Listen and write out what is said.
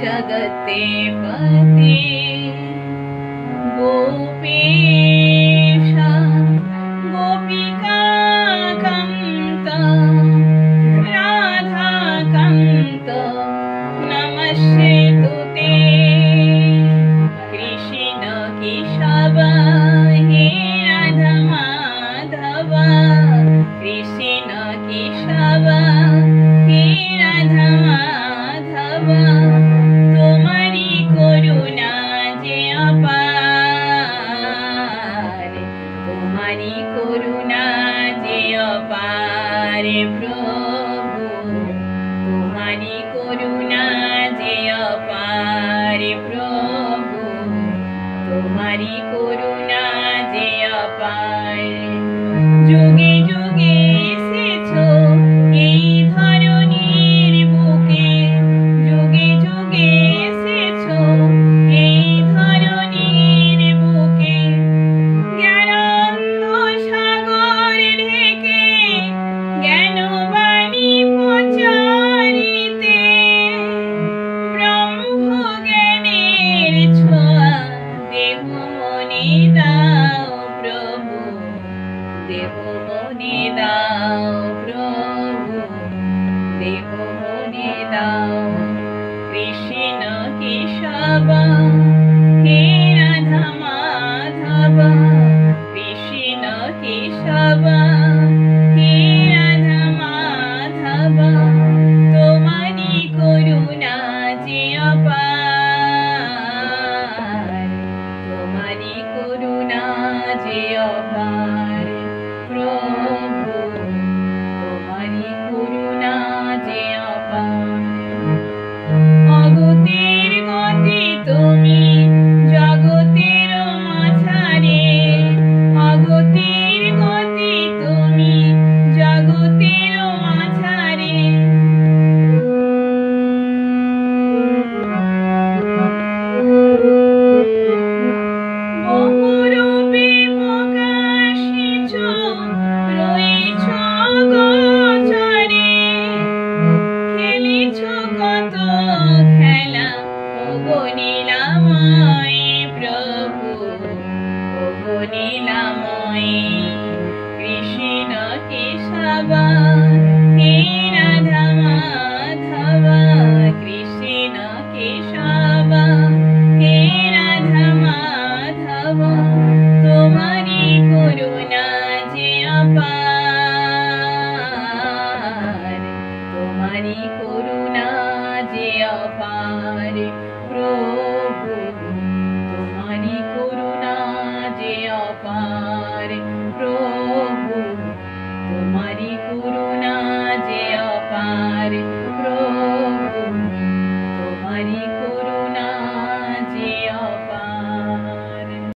जगते पते गोपेश गोपिका कांत राधा कांत नमस्ते तुते कृष्ण केशव हे राधा माधव कृष्ण केशव हे राधा माधव तुम्हारी करुणा जे अपार तुम्हारी करुणा जे अपार प्रभु तुम्हारी करुणा जे अपार प्रभु तुम्हारी करुणा जे अपार जुगे जुगे एसेছো এই ধরনীর বুকে जुगे जुगे एसेছো এই ধরনীর বুকে জ্ঞানানন্দ সাগর ঢেকে জ্ঞানবাণী প্রচারিতে ব্রহ্ম জ্ঞানের ছোঁয়া দেহ মনে দাও প্রভু দেহ মনে দাও প্রভু দেহ মনে দাও কৃষ্ণ কেশব হে রাধা মাধব কৃষ্ণ কেশব হে রাধা মাধব তোমারি করুণা যে অপার তোমারি করুণা যে অপার প্রভু তোমারি করুণা যে অপার অগতির গতি তুমি জগতের মাঝারে অগতির গতি তুমি জগতের মাঝারে বহুরূপে প্রকাশিছ রয়েছ গোচরে খেলিছ কত খেলা ওগো নীলাময় প্রভু ওগো নীলাময় কৃষ্ণ কেশব হে রাধা মাধব কৃষ্ণ কেশব হে রাধা মাধব তোমারি করুণা যে অপার তোমারি করুণা যে অপার প্রভু তোমারি করুণা যে অপার প্রভু তোমারি করুণা যে অপার প্রভু